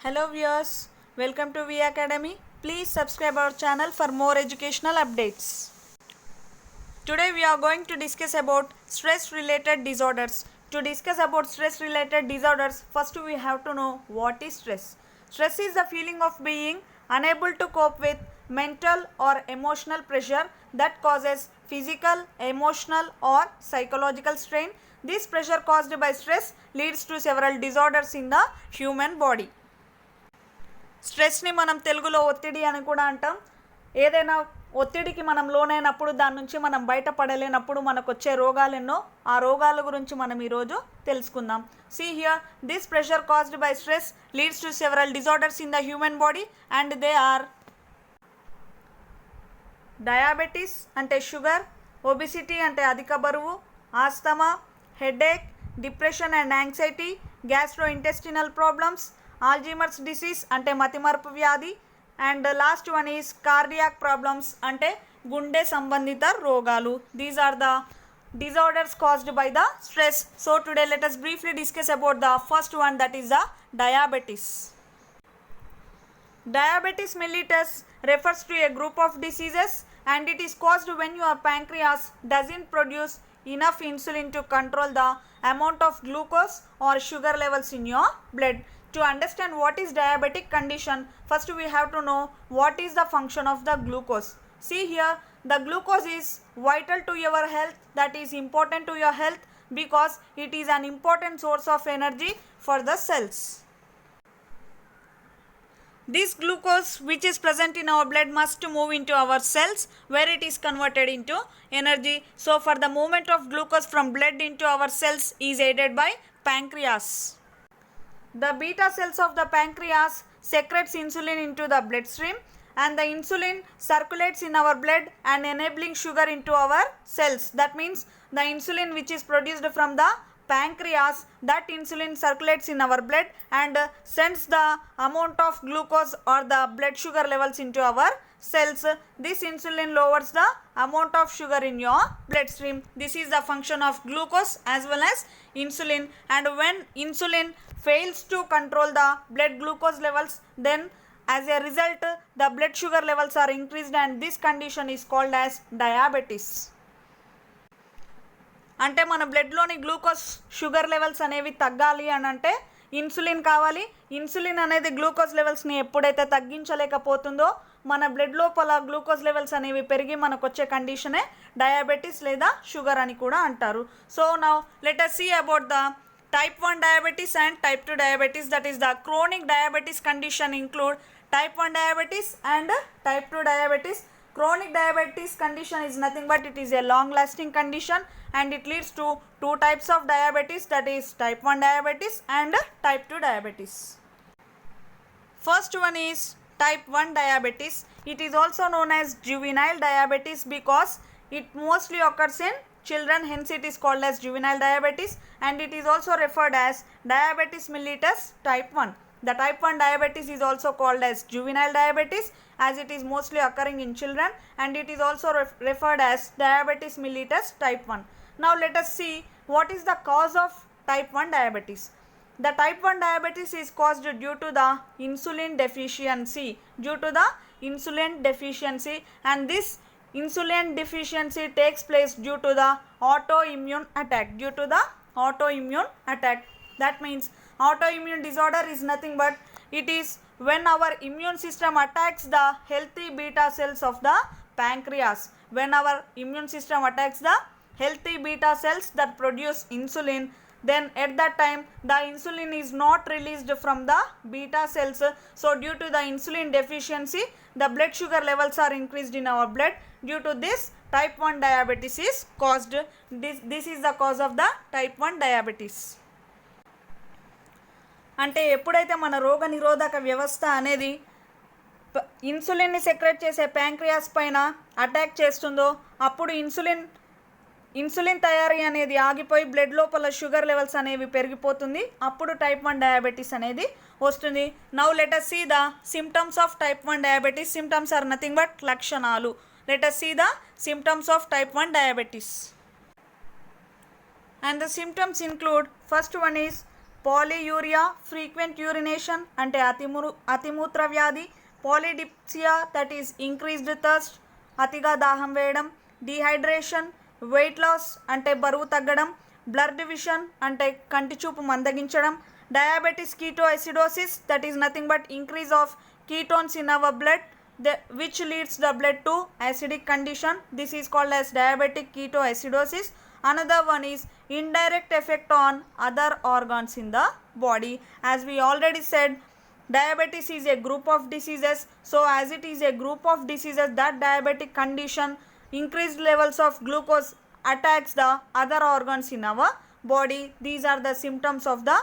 Hello viewers, welcome to V Academy. Please subscribe our channel for more educational updates. Today we are going to discuss about stress related disorders. To discuss about stress related disorders, first we have to know what is stress. Stress is the feeling of being unable to cope with mental or emotional pressure that causes physical, emotional or psychological strain. This pressure caused by stress leads to several disorders in the human body. స్ట్రెస్ని మనం తెలుగులో ఒత్తిడి అని కూడా అంటాం. ఏదైనా ఒత్తిడికి మనం లోనైనప్పుడు దాని నుంచి మనం బయటపడలేనప్పుడు మనకు వచ్చే రోగాలు ఎన్నో. ఆ రోగాల గురించి మనం ఈరోజు తెలుసుకుందాం. See here, this pressure caused by stress leads to several disorders in the human body and they are diabetes అంటే షుగర్, ఒబిసిటీ అంటే అధిక బరువు, asthma, headache, depression and anxiety, gastrointestinal problems, Alzheimer's disease అంటే మతిమరుపు వ్యాధి and last one is cardiac problems అంటే గుండె సంబంధిత రోగాలు. These are the disorders caused by the stress. So today let us briefly discuss about the first one, that is the diabetes. Diabetes mellitus refers to a group of diseases and it is caused when your pancreas doesn't produce enough insulin to control the amount of glucose or sugar levels in your blood. To understand what is diabetic condition, first we have to know what is the function of the glucose. See here, the glucose is vital to your health, that is important to your health because it is an important source of energy for the cells. This glucose which is present in our blood must move into our cells where it is converted into energy. So for the movement of glucose from blood into our cells is aided by pancreas. The beta cells of the pancreas secretes insulin into the bloodstream and the insulin circulates in our blood and enabling sugar into our cells. That means the insulin which is produced from the pancreas, that insulin circulates in our blood and sends the amount of glucose or the blood sugar levels into our cells. This insulin lowers the amount of sugar in your bloodstream. This is the function of glucose as well as insulin, and when insulin fails to control the blood glucose levels, then as a result the blood sugar levels are increased and this condition is called as diabetes. అంటే మన బ్లడ్లోని glucose sugar levels అనేవి తగ్గాలి అని అంటే insulin కావాలి. Insulin అనేది glucose లెవెల్స్ని ఎప్పుడైతే తగ్గించలేకపోతుందో మన బ్లడ్ లోపల గ్లూకోజ్ లెవెల్స్ అనేవి పెరిగి మనకు వచ్చే కండిషనే డయాబెటీస్ లేదా షుగర్ అని కూడా అంటారు. So now let us see about the type 1 diabetes and type 2 diabetes, that is the chronic diabetes condition include type 1 diabetes and type 2 diabetes. Chronic diabetes condition is nothing but it is a long lasting condition and it leads to two types of diabetes, that is type 1 diabetes and type 2 diabetes. First one is type 1 diabetes. It is also known as juvenile diabetes because it mostly occurs in children, hence it is called as juvenile diabetes, and it is also referred as diabetes mellitus type 1. The type 1 diabetes is also called as juvenile diabetes as it is mostly occurring in children, and it is also referred as diabetes mellitus type 1. Now let us see what is the cause of type 1 diabetes. The type 1 diabetes is caused due to the insulin deficiency, and this insulin deficiency takes place due to the autoimmune attack. That means autoimmune disorder is nothing but it is when our immune system attacks the healthy beta cells of the pancreas. When our immune system attacks the healthy beta cells that produce insulin, then at that time the insulin is not released from the beta cells. So due to the insulin deficiency the blood sugar levels are increased in our blood. Due to this type 1 diabetes is caused. This is the cause of the type 1 diabetes. అంటే ఎప్పుడైతే మన రోగ నిరోధక వ్యవస్థ అనేది ఇన్సులిన్ని secret చేసే pancreas పైన attack చేస్తుందో అప్పుడు ఇన్సులిన్ తయారీ అనేది ఆగిపోయి బ్లడ్ లోపల షుగర్ లెవెల్స్ అనేవి పెరిగిపోతుంది. అప్పుడు టైప్ 1 డయాబెటీస్ అనేది వస్తుంది. Now let us see the symptoms of type 1 diabetes. Symptoms are nothing but లక్షణాలు. Let us see the symptoms of type 1 diabetes. And the symptoms include, first one is polyuria, frequent urination అంటే అతిమూత్ర వ్యాధి, polydipsia that is increased thirst అతిగా దాహం వేయడం, dehydration, weight loss అంటే బరువు తగ్గడం, blood division అంటే కంటి చూపు మందగించడం, diabetes ketoacidosis that is nothing but increase of ketones in our blood which leads the blood to acidic condition. This is called as diabetic ketoacidosis. Another one is indirect effect on other organs in the body. As we already said, diabetes is a group of diseases. So as it is a group of diseases, that diabetic condition, increased levels of glucose attacks the other organs in our body. These are the symptoms of the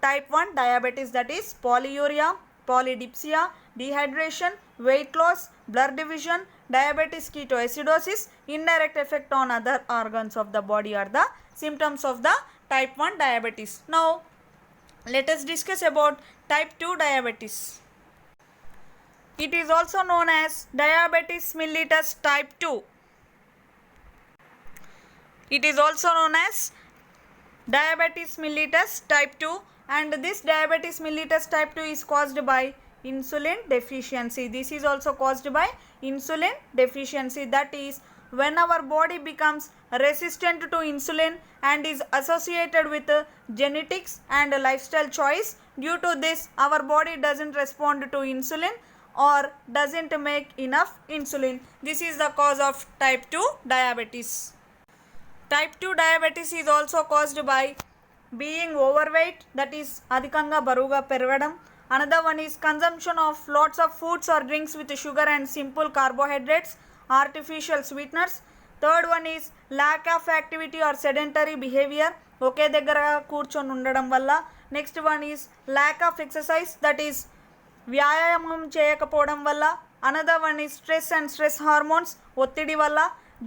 type 1 diabetes, that is polyuria, polydipsia, dehydration, weight loss, blood division, diabetes ketoacidosis, indirect effect on other organs of the body are the symptoms of the type 1 diabetes. Now let us discuss about type 2 diabetes. It is also known as diabetes mellitus type 2. It is also known as diabetes mellitus type 2, and this diabetes mellitus type 2 is caused by insulin deficiency. This is also caused by insulin deficiency, that is when our body becomes resistant to insulin and is associated with genetics and lifestyle choice. Due to this, our body doesn't respond to insulin or doesn't make enough insulin. This is the cause of type 2 diabetes. Type 2 diabetes is also caused by being overweight, that is adhikanga baruga peragam. Another one is consumption of lots of foods or drinks with sugar and simple carbohydrates, artificial sweeteners. Third one is lack of activity or sedentary behavior, ఒకే దగ్గర కూర్చొని ఉండడం వల్ల. Next one is lack of exercise, that is వ్యాయామం చేయకపోవడం వల్ల. Another one is stress and stress hormones, ఒత్తిడి వల్ల.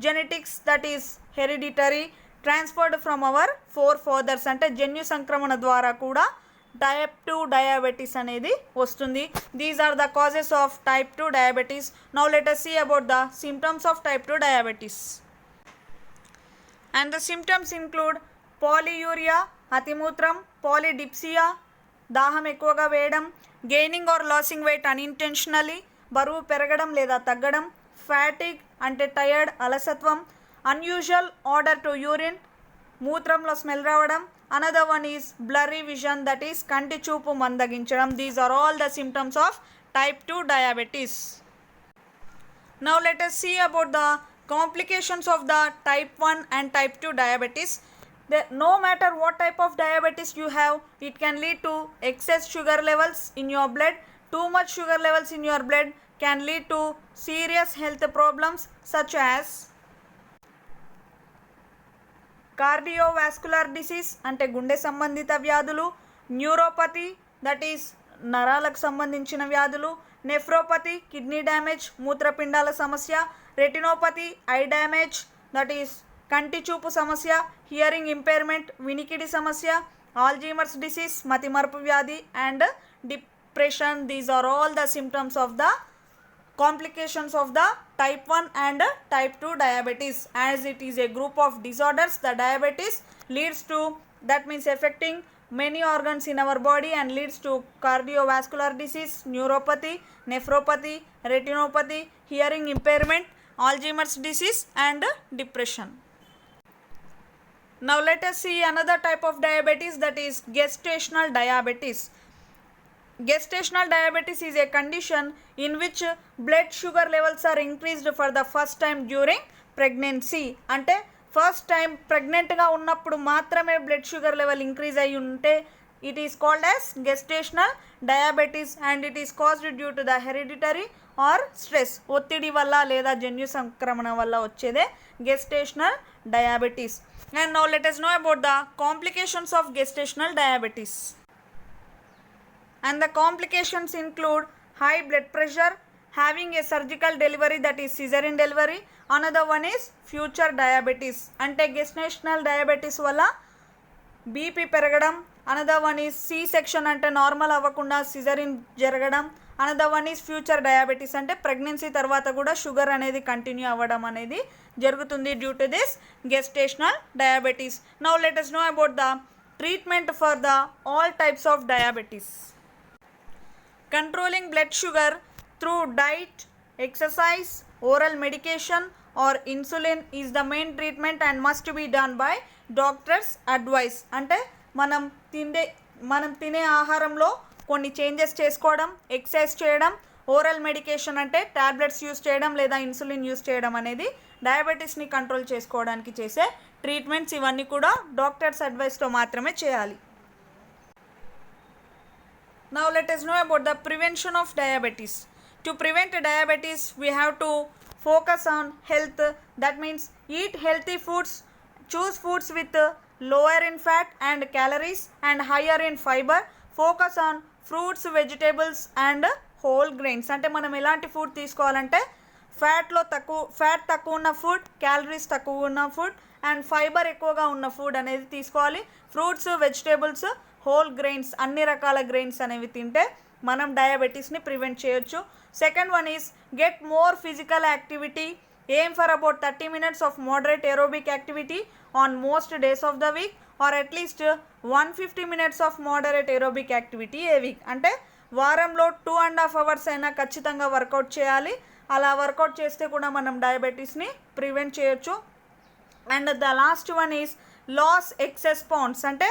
Genetics, that is hereditary, transferred from our forefathers అంటే జన్యు సంక్రమణ ద్వారా కూడా టైప్ 2 డయాబెటీస్ అనేది వస్తుంది. These are the causes of type 2 diabetes. Now let us see about the symptoms of type 2 diabetes. And the symptoms include polyuria, అతిమూత్రం, polydipsia, దాహం ఎక్కువగా వేయడం, gaining or losing weight unintentionally, బరువు పెరగడం లేదా తగ్గడం, ఫ్యాటిగ్ అంటే టయర్డ్, అలసత్వం, అన్యూజువల్ ఆర్డర్ టు యూరిన్, మూత్రంలో స్మెల్ రావడం. Another one is blurry vision, that is కంటి చూపు మందగించడం. These are all the symptoms of type 2 diabetes. Now let us see about the complications of the type 1 and type 2 diabetes. No matter what type of diabetes you have, it can lead to excess sugar levels in your blood. Too much sugar levels in your blood can lead to serious health problems such as cardiovascular disease అంటే గుండె సంబంధిత వ్యాధులు, neuropathy that is నరాలకు సంబంధించిన వ్యాధులు, nephropathy kidney damage మూత్రపిండాల సమస్య, retinopathy I damage that is కంటి చూపు సమస్య, హియరింగ్ ఇంపైర్మెంట్ వినికిడి సమస్య, ఆల్జీమర్స్ డిసీజ్ మతిమరుపు వ్యాధి, and depression. These are all the symptoms of the complications of the type 1 and type 2 diabetes. As it is a group of disorders, the diabetes leads to, that means affecting many organs in our body and leads to cardiovascular disease, neuropathy, nephropathy, retinopathy, hearing impairment, Alzheimer's disease, and depression. Now let us see another type of diabetes, that is gestational diabetes. Gestational diabetes is a condition in which blood sugar levels are increased for the first time during pregnancy. అంటే first time ప్రెగ్నెంట్గా ఉన్నప్పుడు మాత్రమే blood sugar level increase అయ్యి ఉంటే it is called as gestational diabetes, and it is caused due to the hereditary or stress, ఒత్తిడి వల్ల లేదా జన్యు సంక్రమణ వల్ల వచ్చేదే gestational diabetes. And now let us know about the complications of gestational diabetes. And the complications include high blood pressure, having a surgical delivery, that is cesarean delivery. Another one is future diabetes అంటే gestational diabetes వల్ల BP పెరగడం. Another one is C section అంటే normal అవ్వకుండా caesarean జరగడం. Another one is future diabetes అంటే pregnancy తర్వాత కూడా sugar అనేది కంటిన్యూ అవ్వడం అనేది జరుగుతుంది due to this gestational diabetes. Now let us know about the treatment for the all types of diabetes. Controlling blood sugar through diet, exercise, oral medication or insulin is the main treatment and must be done by doctor's advice. అంటే మనం తినే ఆహారంలో కొన్ని changes చేసుకోవడం, exercise చేయడం, oral medication అంటే tablets use చేయడం లేదా ఇన్సులిన్ యూస్ చేయడం అనేది డయాబెటీస్ని కంట్రోల్ చేసుకోవడానికి చేసే ట్రీట్మెంట్స్. ఇవన్నీ కూడా డాక్టర్స్ అడ్వైస్తో మాత్రమే చేయాలి. Now let us know about the prevention of diabetes. To prevent diabetes, we have to focus on health. That means eat healthy foods, choose foods with lower in fat and calories and higher in fiber. Focus on fruits, vegetables and whole grains. అంటే మనం ఎలాంటి food తీసుకోవాలంటే fat తక్కువ ఉన్న food, calories తక్కువ ఉన్న food and fibre ఎక్కువగా ఉన్న ఫుడ్ అనేది తీసుకోవాలి. ఫ్రూట్స్, వెజిటేబుల్స్, హోల్ గ్రెయిన్స్, అన్ని రకాల గ్రెయిన్స్ అనేవి తింటే మనం డయాబెటీస్ని ప్రివెంట్ చేయొచ్చు. Second one is get more physical activity. Aim for about 30 minutes of moderate aerobic activity on most days of the week or at least 150 minutes of moderate aerobic activity a week. అంటే వారంలో 2.5 hours అయినా ఖచ్చితంగా work out చేయాలి. అలా work out చేస్తే కూడా మనం డయాబెటీస్ని ప్రివెంట్ చేయొచ్చు. And the last one is loss excess pounds. అంటే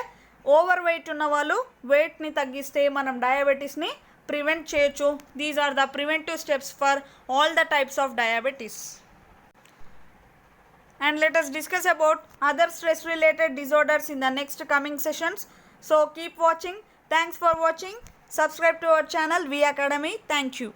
ఓవర్ వెయిట్ ఉన్న వాళ్ళు వెయిట్ని తగ్గిస్తే మనం డయాబెటీస్ని ప్రివెంట్ చేయొచ్చు. These are the preventive steps for all the types of diabetes. And let us discuss about other stress related disorders in the next coming sessions. So keep watching. Thanks for watching. Subscribe to our channel V Academy. Thank you.